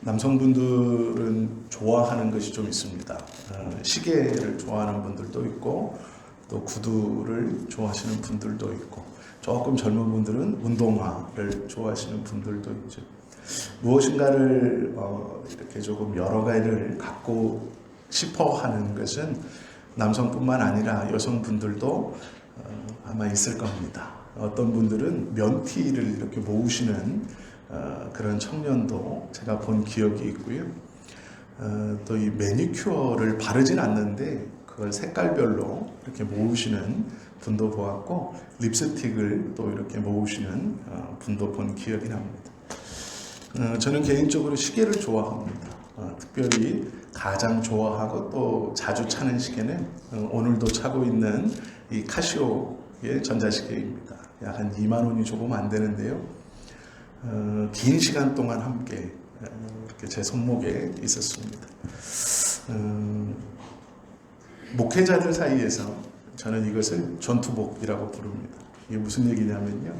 남성분들은 좋아하는 것이 좀 있습니다. 시계를 좋아하는 분들도 있고 또 구두를 좋아하시는 분들도 있고 조금 젊은 분들은 운동화를 좋아하시는 분들도 있죠. 무엇인가를 이렇게 조금 여러 가지를 갖고 싶어 하는 것은 남성뿐만 아니라 여성분들도 아마 있을 겁니다. 어떤 분들은 면티를 이렇게 모으시는 그런 청년도 제가 본 기억이 있고요. 또 이 매니큐어를 바르진 않는데 그걸 색깔별로 이렇게 모으시는 분도 보았고, 립스틱을 또 이렇게 모으시는 분도 본 기억이 납니다. 저는 개인적으로 시계를 좋아합니다. 특별히 가장 좋아하고 또 자주 차는 시계는 오늘도 차고 있는 이 카시오의 전자시계입니다. 약 한 2만 원이 조금 안 되는데요. 긴 시간 동안 함께 이렇게 제 손목에 있었습니다. 목회자들 사이에서 저는 이것을 전투복이라고 부릅니다. 이게 무슨 얘기냐면요.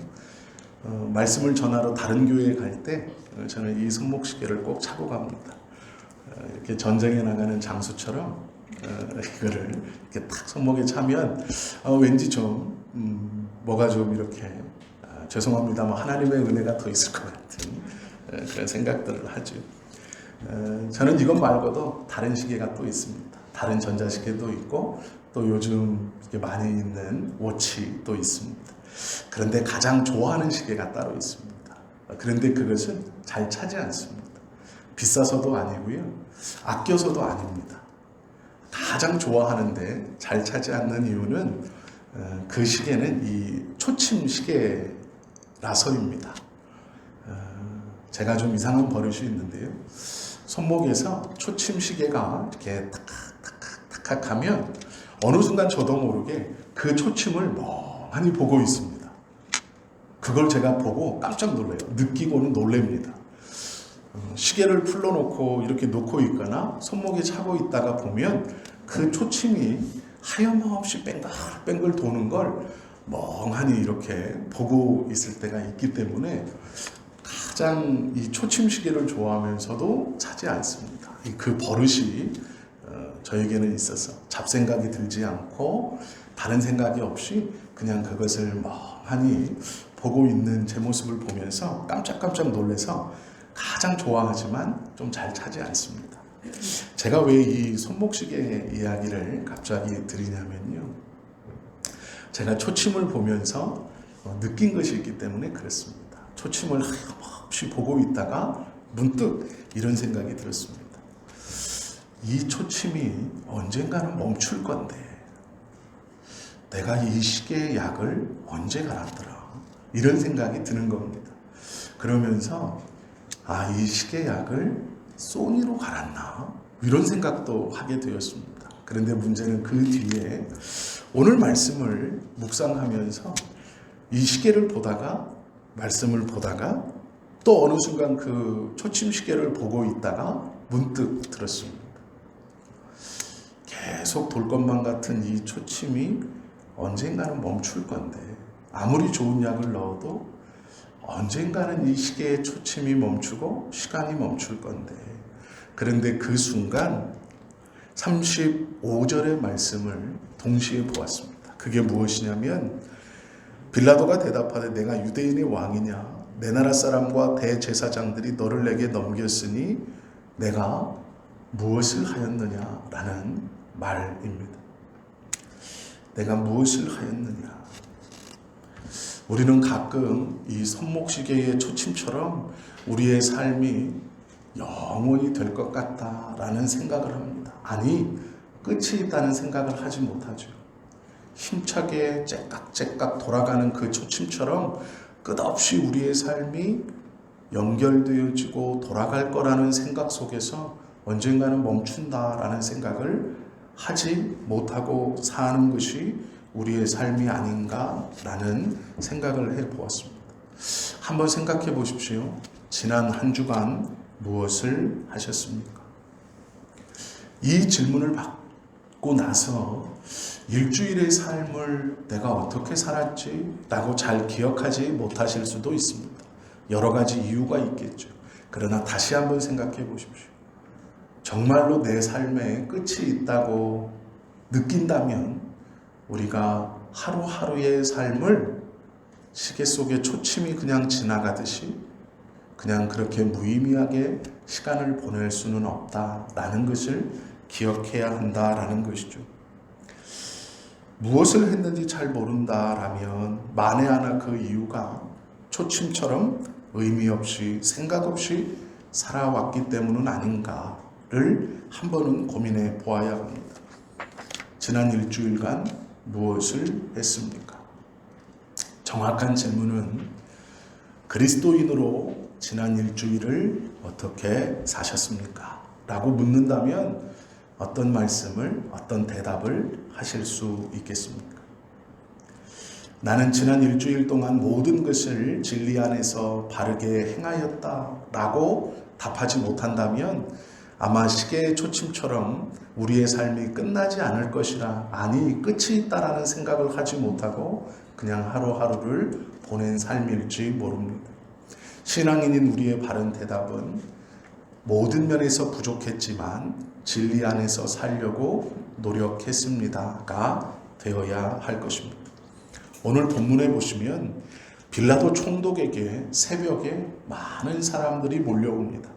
말씀을 전하러 다른 교회에 갈 때 저는 이 손목시계를 꼭 차고 갑니다. 이렇게 전쟁에 나가는 장수처럼 이거를 이렇게 딱 손목에 차면 왠지 좀 뭐가 좀 이렇게 죄송합니다만 하나님의 은혜가 더 있을 것 같은 그런 생각들을 하죠. 저는 이것 말고도 다른 시계가 또 있습니다. 다른 전자시계도 있고 또 요즘 많이 있는 워치도 있습니다. 그런데 가장 좋아하는 시계가 따로 있습니다. 그런데 그것은 잘 차지 않습니다. 비싸서도 아니고요. 아껴서도 아닙니다. 가장 좋아하는데 잘 차지 않는 이유는 그 시계는 이 초침 시계라서입니다. 제가 좀 이상한 버릇이 있는데요. 손목에서 초침 시계가 이렇게 탁탁탁탁 하면 어느 순간 저도 모르게 그 초침을 멍하니 보고 있습니다. 그걸 제가 보고 깜짝 놀라요. 느끼고는 놀랍니다. 시계를 풀러놓고 이렇게 놓고 있거나 손목에 차고 있다가 보면 그 초침이 하염없이 뱅글뱅글 도는 걸 멍하니 이렇게 보고 있을 때가 있기 때문에 가장 이 초침 시계를 좋아하면서도 차지 않습니다. 그 버릇이 저에게는 있어서 잡생각이 들지 않고 다른 생각이 없이 그냥 그것을 멍하니 보고 있는 제 모습을 보면서 깜짝깜짝 놀라서 가장 좋아하지만 좀 잘 차지 않습니다. 제가 왜 이 손목시계 이야기를 갑자기 드리냐면요. 제가 초침을 보면서 느낀 것이 있기 때문에 그렇습니다. 초침을 하염없이 보고 있다가 문득 이런 생각이 들었습니다. 이 초침이 언젠가는 멈출 건데 내가 이 시계의 약을 언제 갈았더라, 이런 생각이 드는 겁니다. 그러면서 이 시계 약을 소니로 갈았나, 이런 생각도 하게 되었습니다. 그런데 문제는 그 뒤에 오늘 말씀을 묵상하면서 이 시계를 보다가 말씀을 보다가 또 어느 순간 그 초침 시계를 보고 있다가 문득 들었습니다. 계속 돌 것만 같은 이 초침이 언젠가는 멈출 건데, 아무리 좋은 약을 넣어도 언젠가는 이 시계의 초침이 멈추고 시간이 멈출 건데, 그런데 그 순간 35절의 말씀을 동시에 보았습니다. 그게 무엇이냐면, 빌라도가 대답하되 내가 유대인의 왕이냐, 내 나라 사람과 대제사장들이 너를 내게 넘겼으니 내가 무엇을 하였느냐라는 말입니다. 내가 무엇을 하였느냐. 우리는 가끔 이 손목시계의 초침처럼 우리의 삶이 영원히 될 것 같다라는 생각을 합니다. 아니, 끝이 있다는 생각을 하지 못하죠. 힘차게 째깍째깍 돌아가는 그 초침처럼 끝없이 우리의 삶이 연결되어지고 돌아갈 거라는 생각 속에서 언젠가는 멈춘다라는 생각을 하지 못하고 사는 것이 우리의 삶이 아닌가라는 생각을 해보았습니다. 한번 생각해 보십시오. 지난 한 주간 무엇을 하셨습니까? 이 질문을 받고 나서 일주일의 삶을 내가 어떻게 살았지? 라고 잘 기억하지 못하실 수도 있습니다. 여러 가지 이유가 있겠죠. 그러나 다시 한번 생각해 보십시오. 정말로 내 삶에 끝이 있다고 느낀다면 우리가 하루하루의 삶을 시계 속에 초침이 그냥 지나가듯이 그냥 그렇게 무의미하게 시간을 보낼 수는 없다라는 것을 기억해야 한다라는 것이죠. 무엇을 했는지 잘 모른다라면 만에 하나 그 이유가 초침처럼 의미 없이 생각 없이 살아왔기 때문은 아닌가를 한 번은 고민해 보아야 합니다. 지난 일주일간 무엇을 했습니까? 정확한 질문은 그리스도인으로 지난 일주일을 어떻게 사셨습니까? 라고 묻는다면 어떤 말씀을, 어떤 대답을 하실 수 있겠습니까? 나는 지난 일주일 동안 모든 것을 진리 안에서 바르게 행하였다 라고 답하지 못한다면 아마 시계의 초침처럼 우리의 삶이 끝나지 않을 것이라, 아니 끝이 있다라는 생각을 하지 못하고 그냥 하루하루를 보낸 삶일지 모릅니다. 신앙인인 우리의 바른 대답은 모든 면에서 부족했지만 진리 안에서 살려고 노력했습니다가 되어야 할 것입니다. 오늘 본문에 보시면 빌라도 총독에게 새벽에 많은 사람들이 몰려옵니다.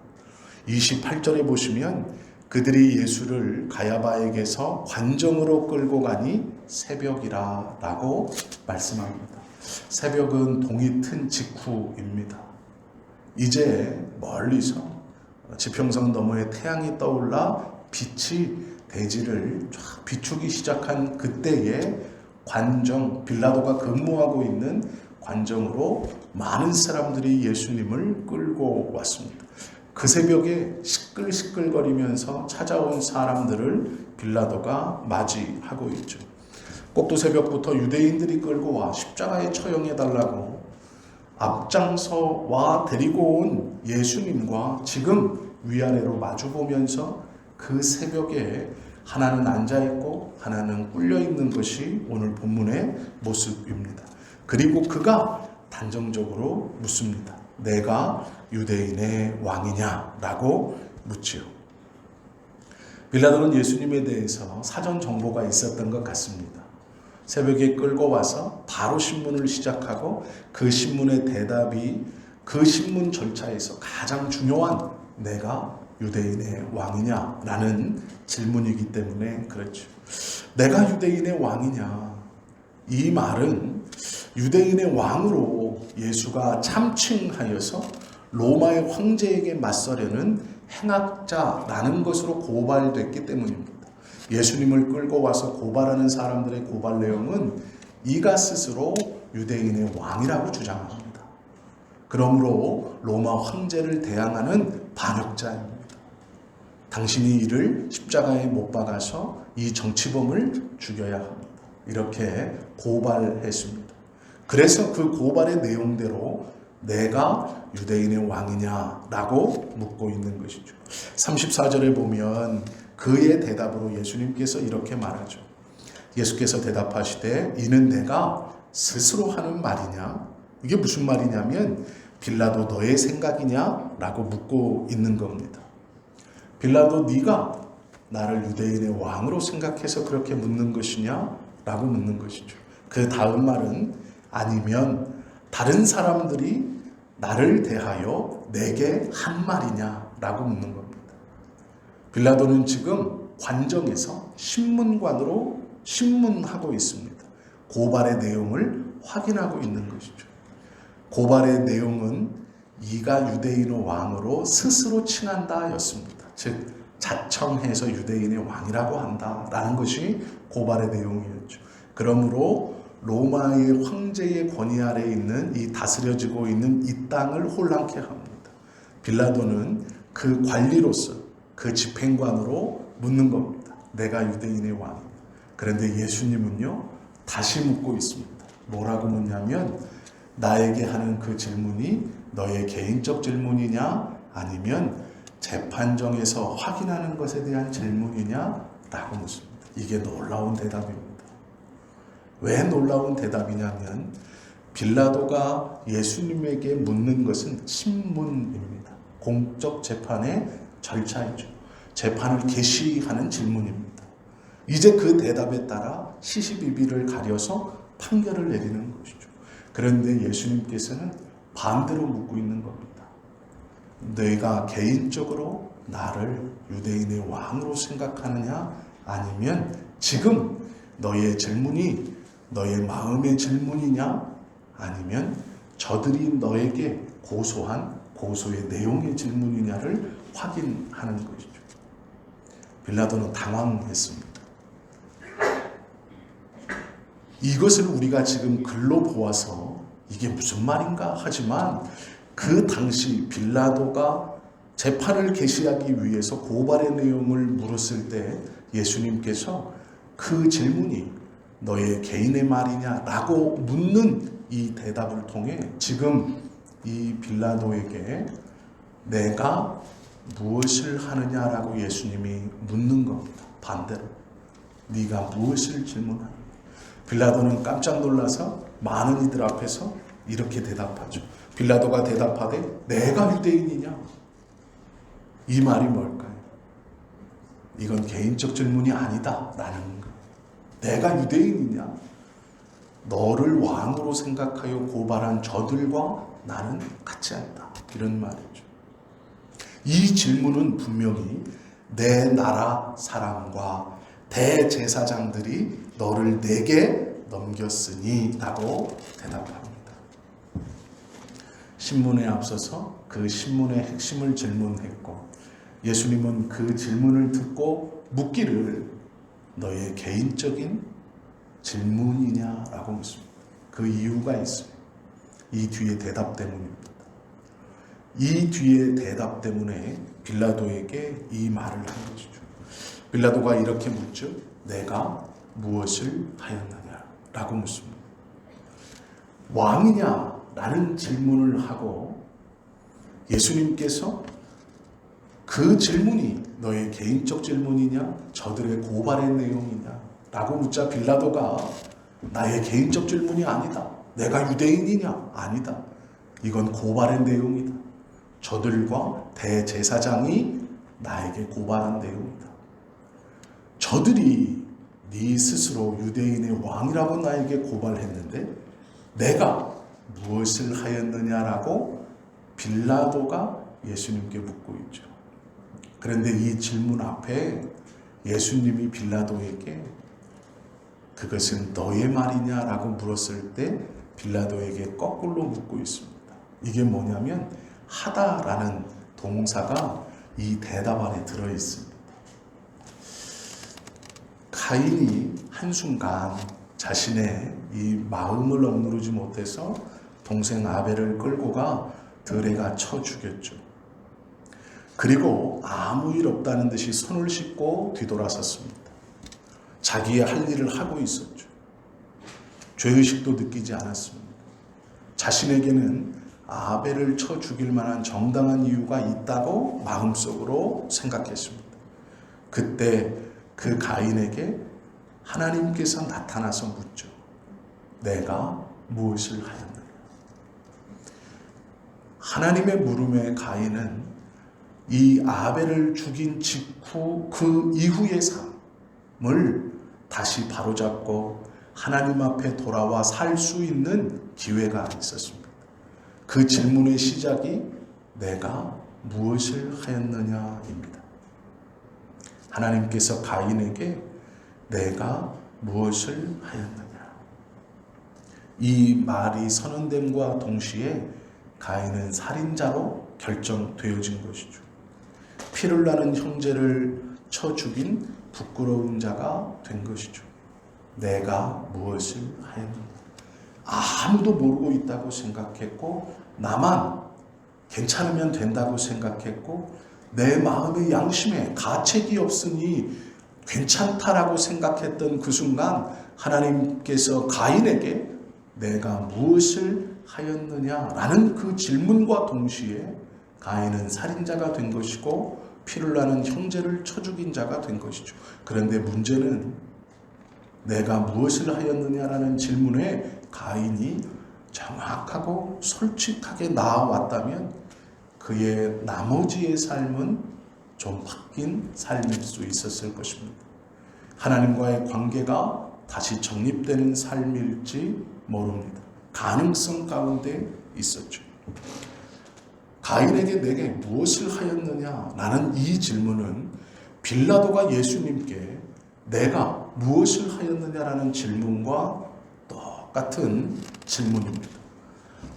28절에 보시면 그들이 예수를 가야바에게서 관정으로 끌고 가니 새벽이라 라고 말씀합니다. 새벽은 동이 튼 직후입니다. 이제 멀리서 지평선 너머에 태양이 떠올라 빛이 대지를 쫙 비추기 시작한 그때에 관정, 빌라도가 근무하고 있는 관정으로 많은 사람들이 예수님을 끌고 왔습니다. 그 새벽에 시끌시끌거리면서 찾아온 사람들을 빌라도가 맞이하고 있죠. 꼭두 새벽부터 유대인들이 끌고 와 십자가에 처형해달라고 앞장서 와 데리고 온 예수님과 지금 위아래로 마주보면서 그 새벽에 하나는 앉아있고 하나는 꿀려있는 것이 오늘 본문의 모습입니다. 그리고 그가 단정적으로 묻습니다. 내가 유대인의 왕이냐? 라고 묻지요. 빌라도는 예수님에 대해서 사전 정보가 있었던 것 같습니다. 새벽에 끌고 와서 바로 신문을 시작하고 그 신문의 대답이 그 신문 절차에서 가장 중요한 내가 유대인의 왕이냐? 라는 질문이기 때문에 그렇죠. 내가 유대인의 왕이냐? 이 말은 유대인의 왕으로 예수가 참칭하여서 로마의 황제에게 맞서려는 행악자라는 것으로 고발됐기 때문입니다. 예수님을 끌고 와서 고발하는 사람들의 고발 내용은 이가 스스로 유대인의 왕이라고 주장합니다. 그러므로 로마 황제를 대항하는 반역자입니다. 당신이 이를 십자가에 못 박아서 이 정치범을 죽여야 합니다. 이렇게 고발했습니다. 그래서 그 고발의 내용대로 내가 유대인의 왕이냐라고 묻고 있는 것이죠. 34절에 보면 그의 대답으로 예수님께서 이렇게 말하죠. 예수께서 대답하시되 이는 내가 스스로 하는 말이냐? 이게 무슨 말이냐면 빌라도 너의 생각이냐? 라고 묻고 있는 겁니다. 빌라도 네가 나를 유대인의 왕으로 생각해서 그렇게 묻는 것이냐? 라고 묻는 것이죠. 그 다음 말은 아니면 다른 사람들이 나를 대하여 내게 한 말이냐? 라고 묻는 겁니다. 빌라도는 지금 관정에서 신문관으로 신문하고 있습니다. 고발의 내용을 확인하고 있는 것이죠. 고발의 내용은 이가 유대인의 왕으로 스스로 칭한다 였습니다. 즉 자청해서 유대인의 왕이라고 한다라는 것이 고발의 내용이었죠. 그러므로 로마의 황제의 권위 아래에 있는 이 다스려지고 있는 이 땅을 혼란케 합니다. 빌라도는 그 관리로서 그 집행관으로 묻는 겁니다. 내가 유대인의 왕이냐. 그런데 예수님은요 다시 묻고 있습니다. 뭐라고 묻냐면 나에게 하는 그 질문이 너의 개인적 질문이냐 아니면 재판정에서 확인하는 것에 대한 질문이냐 라고 묻습니다. 이게 놀라운 대답입니다. 왜 놀라운 대답이냐면 빌라도가 예수님에게 묻는 것은 신문입니다. 공적 재판의 절차이죠. 재판을 개시하는 질문입니다. 이제 그 대답에 따라 시시비비를 가려서 판결을 내리는 것이죠. 그런데 예수님께서는 반대로 묻고 있는 겁니다. 너희가 개인적으로 나를 유대인의 왕으로 생각하느냐, 아니면 지금 너의 질문이 너의 마음의 질문이냐, 아니면 저들이 너에게 고소한 고소의 내용의 질문이냐를 확인하는 것이죠. 빌라도는 당황했습니다. 이것을 우리가 지금 글로 보아서 이게 무슨 말인가 하지만 그 당시 빌라도가 재판을 개시하기 위해서 고발의 내용을 물었을 때 예수님께서 그 질문이 너의 개인의 말이냐라고 묻는 이 대답을 통해 지금 이 빌라도에게 내가 무엇을 하느냐라고 예수님이 묻는 겁니다. 반대로 네가 무엇을 질문하느냐. 빌라도는 깜짝 놀라서 많은 이들 앞에서 이렇게 대답하죠. 빌라도가 대답하되 내가 유대인이냐? 이 말이 뭘까요? 이건 개인적 질문이 아니다 라는 거. 내가 유대인이냐? 너를 왕으로 생각하여 고발한 저들과 나는 같지 않다. 이런 말이죠. 이 질문은 분명히 내 나라 사람과 대제사장들이 너를 내게 넘겼으니 라고 대답합니다. 신문에 앞서서 그 신문의 핵심을 질문했고 예수님은 그 질문을 듣고 묻기를 너의 개인적인 질문이냐라고 묻습니다. 그 이유가 있어요. 이 뒤에 대답 때문입니다. 이 뒤에 대답 때문에 빌라도에게 이 말을 한 것이죠. 빌라도가 이렇게 묻죠. 내가 무엇을 하였느냐 라고 묻습니다. 왕이냐 라는 질문을 하고 예수님께서 그 질문이 너의 개인적 질문이냐 저들의 고발의 내용이냐 라고 묻자 빌라도가 나의 개인적 질문이 아니다. 내가 유대인이냐? 아니다. 이건 고발의 내용이다. 저들과 대제사장이 나에게 고발한 내용이다. 저들이 네 스스로 유대인의 왕이라고 나에게 고발했는데 내가 무엇을 하였느냐라고 빌라도가 예수님께 묻고 있죠. 그런데 이 질문 앞에 예수님이 빌라도에게 그것은 너의 말이냐라고 물었을 때 빌라도에게 거꾸로 묻고 있습니다. 이게 뭐냐면 하다라는 동사가 이 대답 안에 들어있습니다. 가인이 한순간 자신의 이 마음을 억누르지 못해서 동생 아벨을 끌고 가 들에가 쳐 죽였죠. 그리고 아무 일 없다는 듯이 손을 씻고 뒤돌아섰습니다. 자기의 할 일을 하고 있었죠. 죄의식도 느끼지 않았습니다. 자신에게는 아벨을 쳐 죽일 만한 정당한 이유가 있다고 마음속으로 생각했습니다. 그때 그 가인에게 하나님께서 나타나서 묻죠. 내가 무엇을 하였느냐? 하나님의 물음에 가인은 이 아벨을 죽인 직후 그 이후의 삶을 다시 바로잡고 하나님 앞에 돌아와 살 수 있는 기회가 있었습니다. 그 질문의 시작이 내가 무엇을 하였느냐입니다. 하나님께서 가인에게 내가 무엇을 하였느냐. 이 말이 선언됨과 동시에 가인은 살인자로 결정되어진 것이죠. 피를 나는 형제를 쳐 죽인 부끄러운 자가 된 것이죠. 내가 무엇을 하였느냐. 아무도 모르고 있다고 생각했고 나만 괜찮으면 된다고 생각했고 내 마음의 양심에 가책이 없으니 괜찮다라고 생각했던 그 순간 하나님께서 가인에게 내가 무엇을 하였느냐라는 그 질문과 동시에 가인은 살인자가 된 것이고 피를 나는 형제를 쳐 죽인 자가 된 것이죠. 그런데 문제는 내가 무엇을 하였느냐라는 질문에 가인이 정확하고 솔직하게 나와왔다면 그의 나머지의 삶은 좀 바뀐 삶일 수 있었을 것입니다. 하나님과의 관계가 다시 정립되는 삶일지 모릅니다. 가능성 가운데 있었죠. 가인에게 내게 무엇을 하였느냐? 라는 이 질문은 빌라도가 예수님께 내가 무엇을 하였느냐라는 질문과 똑같은 질문입니다.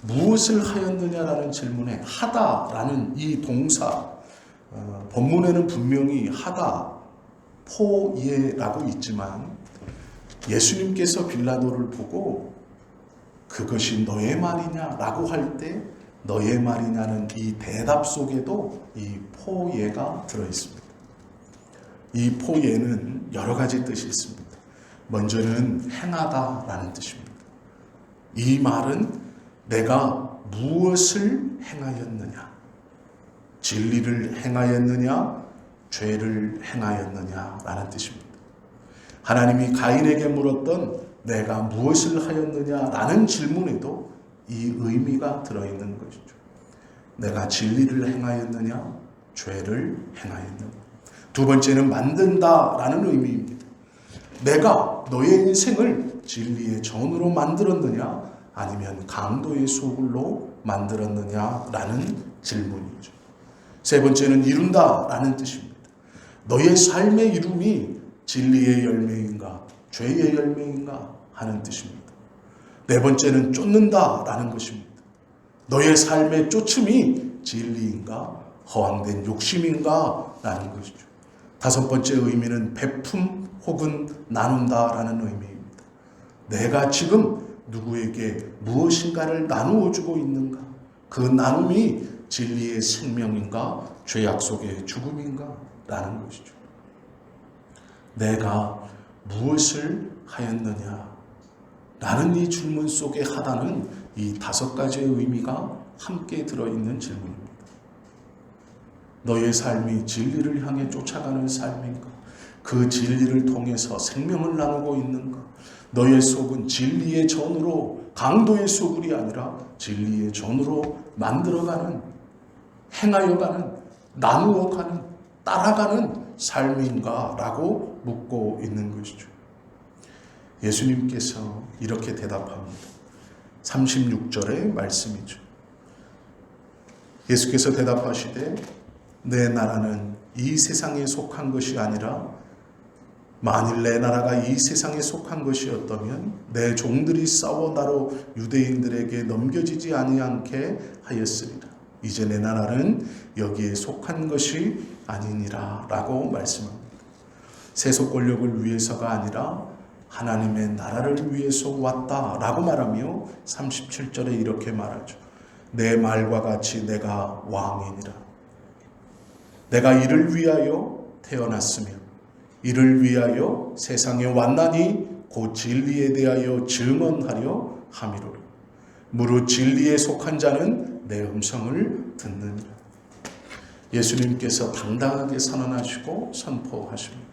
무엇을 하였느냐라는 질문에 하다라는 이 동사, 본문에는 분명히 하다, 포예라고 있지만 예수님께서 빌라도를 보고 그것이 너의 말이냐라고 할 때 너의 말이냐는 이 대답 속에도 이 포예가 들어있습니다. 이 포예는 여러 가지 뜻이 있습니다. 먼저는 행하다라는 뜻입니다. 이 말은 내가 무엇을 행하였느냐, 진리를 행하였느냐, 죄를 행하였느냐라는 뜻입니다. 하나님이 가인에게 물었던 내가 무엇을 하였느냐라는 질문에도 이 의미가 들어있는 것이죠. 내가 진리를 행하였느냐, 죄를 행하였느냐. 두 번째는 만든다라는 의미입니다. 내가 너의 인생을 진리의 전으로 만들었느냐, 아니면 강도의 소굴로 만들었느냐라는 질문이죠. 세 번째는 이룬다라는 뜻입니다. 너의 삶의 이름이 진리의 열매인가, 죄의 열매인가 하는 뜻입니다. 네 번째는 쫓는다라는 것입니다. 너의 삶의 쫓음이 진리인가, 허황된 욕심인가 라는 것이죠. 다섯 번째 의미는 베품 혹은 나눈다라는 의미입니다. 내가 지금 누구에게 무엇인가를 나누어 주고 있는가, 그 나눔이 진리의 생명인가, 죄악 속의 죽음인가 라는 것이죠. 내가 무엇을 하였느냐 라는 이 질문 속에 하다는 이 다섯 가지의 의미가 함께 들어있는 질문입니다. 너의 삶이 진리를 향해 쫓아가는 삶인가? 그 진리를 통해서 생명을 나누고 있는가? 너의 속은 진리의 전으로, 강도의 소굴이 아니라 진리의 전으로 만들어가는, 행하여가는, 나누어가는, 따라가는 삶인가? 라고 묻고 있는 것이죠. 예수님께서 이렇게 대답합니다. 36절의 말씀이죠. 예수께서 대답하시되 내 나라는 이 세상에 속한 것이 아니라 만일 내 나라가 이 세상에 속한 것이었다면 내 종들이 싸워 나로 유대인들에게 넘겨지지 아니하게 하였으리라. 이제 내 나라는 여기에 속한 것이 아니니라 라고 말씀합니다. 세속 권력을 위해서가 아니라 하나님의 나라를 위해서 왔다라고 말하며 37절에 이렇게 말하죠. 내 말과 같이 내가 왕이니라. 내가 이를 위하여 태어났으며 이를 위하여 세상에 왔나니 곧 진리에 대하여 증언하려 함이로라. 무릇 진리에 속한 자는 내 음성을 듣느니라. 예수님께서 당당하게 선언하시고 선포하십니다.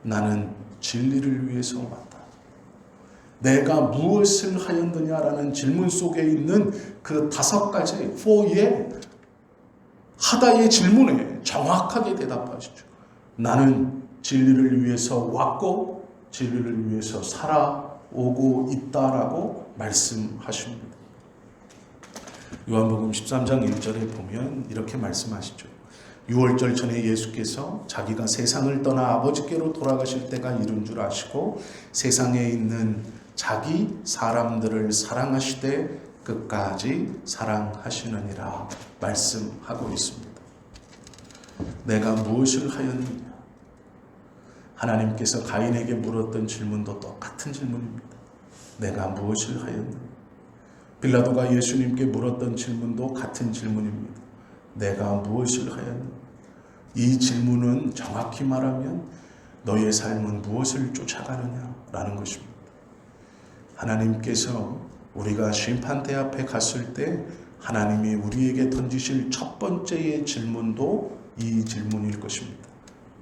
나는 진리를 위해서 왔다. 내가 무엇을 하였느냐라는 질문 속에 있는 그 다섯 가지 포의 하다의 질문에 정확하게 대답하시죠. 나는 진리를 위해서 왔고 진리를 위해서 살아오고 있다라고 말씀하십니다. 요한복음 13장 1절에 보면 이렇게 말씀하시죠. 6월절 전에 예수께서 자기가 세상을 떠나 아버지께로 돌아가실 때가 이른 줄 아시고 세상에 있는 자기 사람들을 사랑하시되 끝까지 사랑하시느니라 말씀하고 있습니다. 내가 무엇을 하였느냐? 하나님께서 가인에게 물었던 질문도 똑같은 질문입니다. 내가 무엇을 하였느냐? 빌라도가 예수님께 물었던 질문도 같은 질문입니다. 내가 무엇을 하였느냐? 이 질문은 정확히 말하면 너의 삶은 무엇을 쫓아가느냐라는 것입니다. 하나님께서 우리가 심판대 앞에 갔을 때 하나님이 우리에게 던지실 첫 번째의 질문도 이 질문일 것입니다.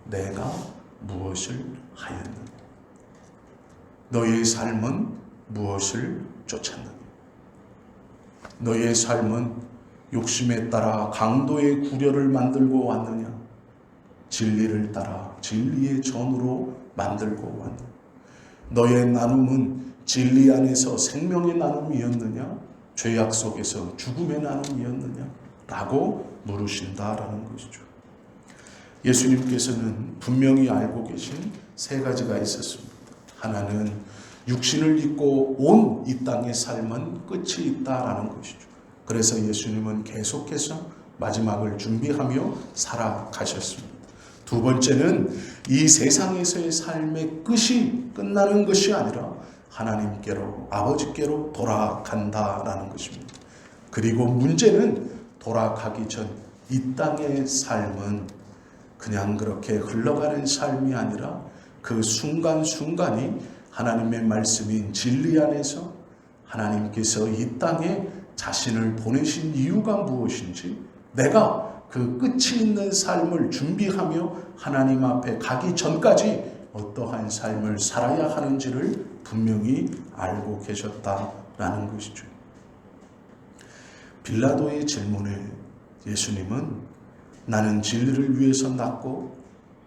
내가 무엇을 하였느냐? 너의 삶은 무엇을 쫓았느냐? 너의 삶은 욕심에 따라 강도의 구려를 만들고 왔느냐? 진리를 따라 진리의 전으로 만들고 왔느냐? 너의 나눔은 진리 안에서 생명의 나눔이었느냐? 죄악 속에서 죽음의 나눔이었느냐? 라고 물으신다라는 것이죠. 예수님께서는 분명히 알고 계신 세 가지가 있었습니다. 하나는 육신을 입고 온 이 땅의 삶은 끝이 있다라는 것이죠. 그래서 예수님은 계속해서 마지막을 준비하며 살아가셨습니다. 두 번째는 이 세상에서의 삶의 끝이 끝나는 것이 아니라 하나님께로, 아버지께로 돌아간다라는 것입니다. 그리고 문제는 돌아가기 전 이 땅의 삶은 그냥 그렇게 흘러가는 삶이 아니라 그 순간순간이 하나님의 말씀인 진리 안에서 하나님께서 이 땅에 자신을 보내신 이유가 무엇인지, 내가 그 끝이 있는 삶을 준비하며 하나님 앞에 가기 전까지 어떠한 삶을 살아야 하는지를 분명히 알고 계셨다라는 것이죠. 빌라도의 질문에 예수님은 나는 진리를 위해서 났고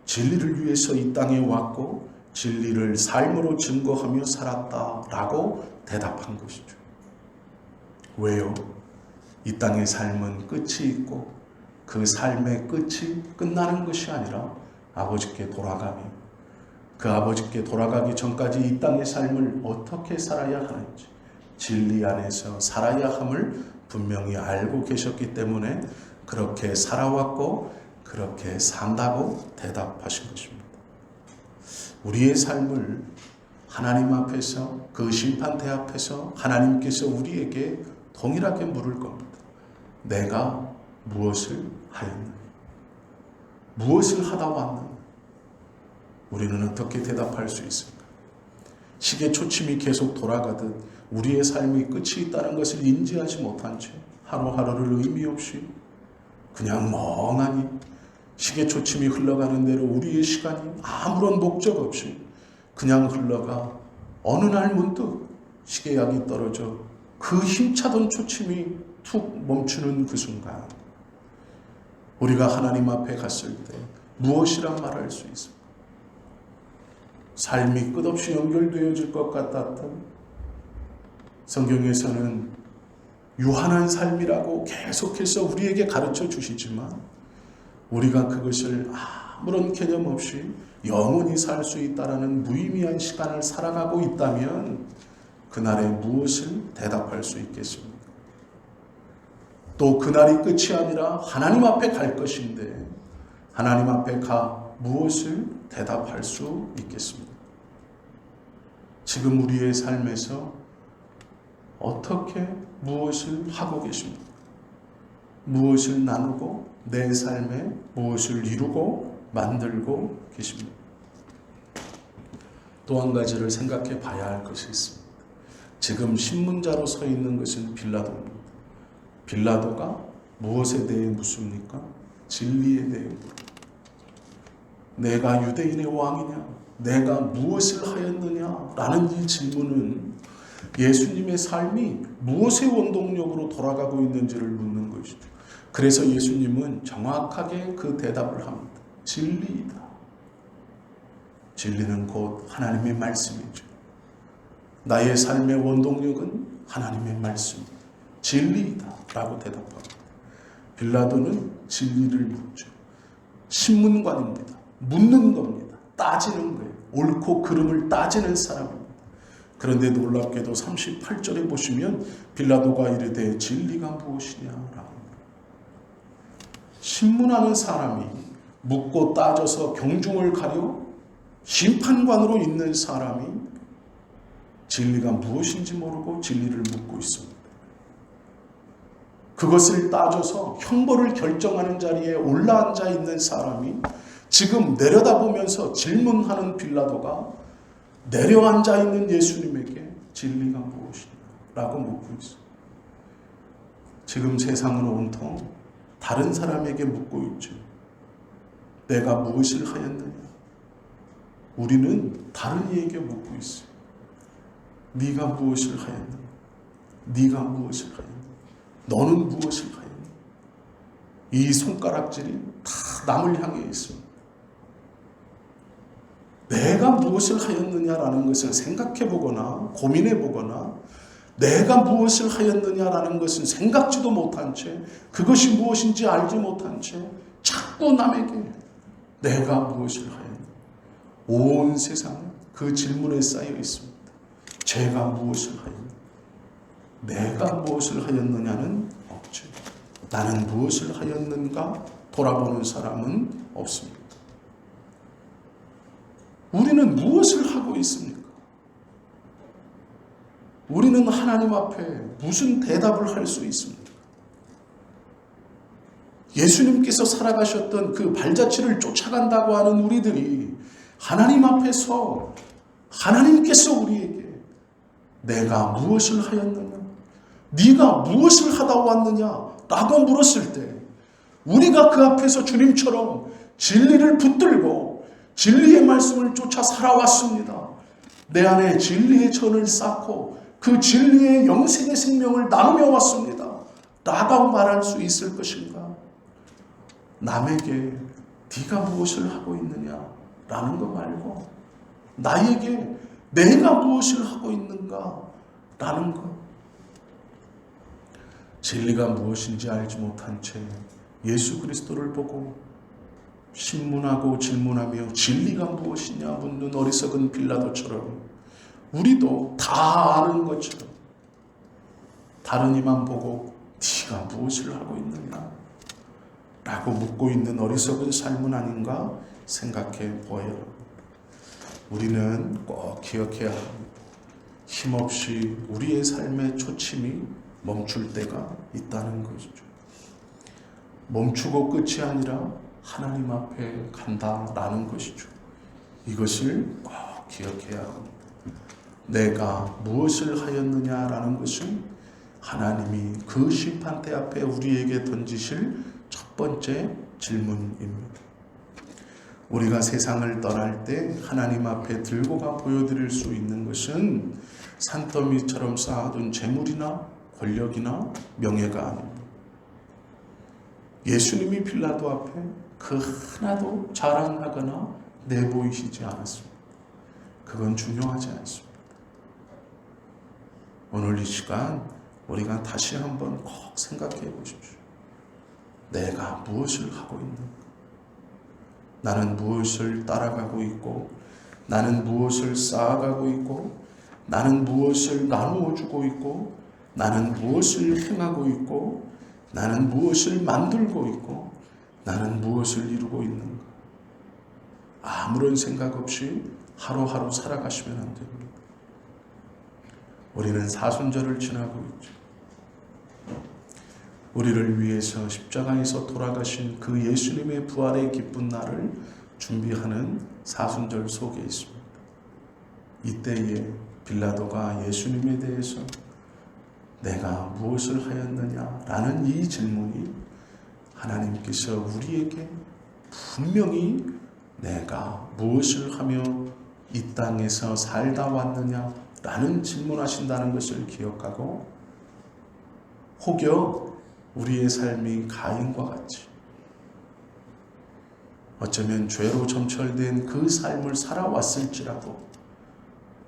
진리를 위해서 이 땅에 왔고 진리를 삶으로 증거하며 살았다라고 대답한 것이죠. 왜요? 이 땅의 삶은 끝이 있고 그 삶의 끝이 끝나는 것이 아니라 아버지께 돌아가며 그 아버지께 돌아가기 전까지 이 땅의 삶을 어떻게 살아야 하는지 진리 안에서 살아야 함을 분명히 알고 계셨기 때문에 그렇게 살아왔고 그렇게 산다고 대답하신 것입니다. 우리의 삶을 하나님 앞에서 그 심판대 앞에서 하나님께서 우리에게 동일하게 물을 겁니다. 내가 무엇을 하였느냐? 무엇을 하다 왔느냐? 우리는 어떻게 대답할 수 있을까? 시계 초침이 계속 돌아가듯 우리의 삶이 끝이 있다는 것을 인지하지 못한 채 하루하루를 의미 없이 그냥 멍하니 시계 초침이 흘러가는 대로 우리의 시간이 아무런 목적 없이 그냥 흘러가 어느 날 문득 시계약이 떨어져 그 힘차던 초침이 툭 멈추는 그 순간 우리가 하나님 앞에 갔을 때 무엇이란 말할 수 있을까? 삶이 끝없이 연결되어질 것 같았던 성경에서는 유한한 삶이라고 계속해서 우리에게 가르쳐 주시지만 우리가 그것을 아무런 개념 없이 영원히 살 수 있다라는 무의미한 시간을 살아가고 있다면 그날에 무엇을 대답할 수 있겠습니까? 또 그날이 끝이 아니라 하나님 앞에 갈 것인데 하나님 앞에 가 무엇을 대답할 수 있겠습니까? 지금 우리의 삶에서 어떻게 무엇을 하고 계십니까? 무엇을 나누고 내 삶에 무엇을 이루고 만들고 계십니까? 또 한 가지를 생각해 봐야 할 것이 있습니다. 지금 신문자로 서 있는 것은 빌라도입니다. 빌라도가 무엇에 대해 묻습니까? 진리에 대해 묻습니다. 내가 유대인의 왕이냐? 내가 무엇을 하였느냐? 라는 이 질문은 예수님의 삶이 무엇의 원동력으로 돌아가고 있는지를 묻는 것이죠. 그래서 예수님은 정확하게 그 대답을 합니다. 진리이다. 진리는 곧 하나님의 말씀이죠. 나의 삶의 원동력은 하나님의 말씀, 진리이다 라고 대답합니다. 빌라도는 진리를 묻죠. 신문관입니다. 묻는 겁니다. 따지는 거예요. 옳고 그름을 따지는 사람입니다. 그런데 놀랍게도 38절에 보시면 빌라도가 이르되 진리가 무엇이냐라고. 신문하는 사람이 묻고 따져서 경중을 가려 심판관으로 있는 사람이 진리가 무엇인지 모르고 진리를 묻고 있습니다. 그것을 따져서 형벌을 결정하는 자리에 올라앉아 있는 사람이 지금 내려다보면서 질문하는 빌라도가 내려앉아 있는 예수님에게 진리가 무엇이냐라고 묻고 있어요. 지금 세상은 온통 다른 사람에게 묻고 있죠. 내가 무엇을 하였느냐? 우리는 다른 이에게 묻고 있어요. 네가 무엇을 하였느냐? 네가 무엇을 하였느냐? 너는 무엇을 하였느냐? 이 손가락질이 다 남을 향해 있습니다. 내가 무엇을 하였느냐라는 것을 생각해 보거나 고민해 보거나 내가 무엇을 하였느냐라는 것은 생각지도 못한 채 그것이 무엇인지 알지 못한 채 자꾸 남에게 내가 무엇을 하였느냐. 온 세상은 그 질문에 쌓여 있습니다. 제가 무엇을 하였느냐. 내가 무엇을 하였느냐는 없죠. 나는 무엇을 하였는가 돌아보는 사람은 없습니다. 우리는 무엇을 하고 있습니까? 우리는 하나님 앞에 무슨 대답을 할 수 있습니까? 예수님께서 살아가셨던 그 발자취를 쫓아간다고 하는 우리들이 하나님 앞에서 하나님께서 우리에게 내가 무엇을 하였느냐? 네가 무엇을 하다 왔느냐? 라고 물었을 때 우리가 그 앞에서 주님처럼 진리를 붙들고 진리의 말씀을 쫓아 살아왔습니다. 내 안에 진리의 전을 쌓고 그 진리의 영생의 생명을 나누며 왔습니다. 라고 말할 수 있을 것인가? 남에게 네가 무엇을 하고 있느냐? 라는 거 말고 나에게 내가 무엇을 하고 있는가? 라는 것. 진리가 무엇인지 알지 못한 채 예수 그리스도를 보고 신문하고 질문하며 진리가 무엇이냐 묻는 어리석은 빌라도처럼 우리도 다 아는 것처럼 다른 이만 보고 네가 무엇을 하고 있느냐 라고 묻고 있는 어리석은 삶은 아닌가 생각해 보아야 합니다. 우리는 꼭 기억해야 합니다. 힘없이 우리의 삶의 초침이 멈출 때가 있다는 것이죠. 멈추고 끝이 아니라 하나님 앞에 간다라는 것이죠. 이것을 꼭 기억해야 합니다. 내가 무엇을 하였느냐라는 것은 하나님이 그 심판대 앞에 우리에게 던지실 첫 번째 질문입니다. 우리가 세상을 떠날 때 하나님 앞에 들고 가 보여드릴 수 있는 것은 산더미처럼 쌓아둔 재물이나 권력이나 명예가 아닙니다. 예수님이 빌라도 앞에 그 하나도 자랑하거나 내보이시지 않았습니다. 그건 중요하지 않습니다. 오늘 이 시간 우리가 다시 한번 꼭 생각해 보십시오. 내가 무엇을 하고 있는가? 나는 무엇을 따라가고 있고 나는 무엇을 쌓아가고 있고 나는 무엇을 나누어 주고 있고 나는 무엇을 행하고 있고 나는 무엇을 만들고 있고 나는 무엇을 이루고 있는가? 아무런 생각 없이 하루하루 살아가시면 안 됩니다. 우리는 사순절을 지나고 있죠. 우리를 위해서 십자가에서 돌아가신 그 예수님의 부활의 기쁜 날을 준비하는 사순절 속에 있습니다. 이때에 빌라도가 예수님에 대해서 내가 무엇을 하였느냐 라는 이 질문이 하나님께서 우리에게 분명히 내가 무엇을 하며 이 땅에서 살다 왔느냐 라는 질문하신다는 것을 기억하고 혹여 우리의 삶이 가인과 같이 어쩌면 죄로 점철된 그 삶을 살아왔을지라도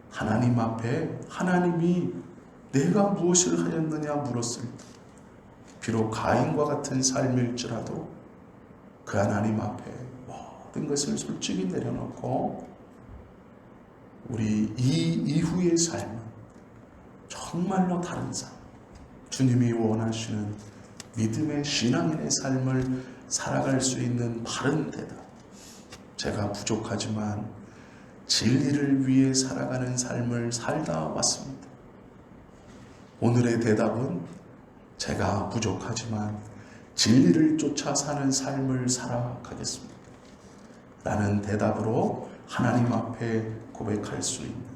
하나님 앞에 하나님이 내가 무엇을 하였느냐 물었을 때 비록 가인과 같은 삶일지라도 그 하나님 앞에 모든 것을 솔직히 내려놓고 우리 이 이후의 삶은 정말로 다른 삶, 주님이 원하시는 믿음의 신앙인의 삶을 살아갈 수 있는 바른 대답. 제가 부족하지만 진리를 위해 살아가는 삶을 살다 왔습니다. 오늘의 대답은 제가 부족하지만 진리를 쫓아 사는 삶을 살아가겠습니다. 라는 대답으로 하나님 앞에 고백할 수 있는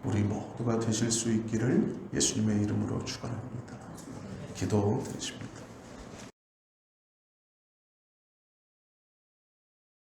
우리 모두가 되실 수 있기를 예수님의 이름으로 축원합니다. 기도드리십니다.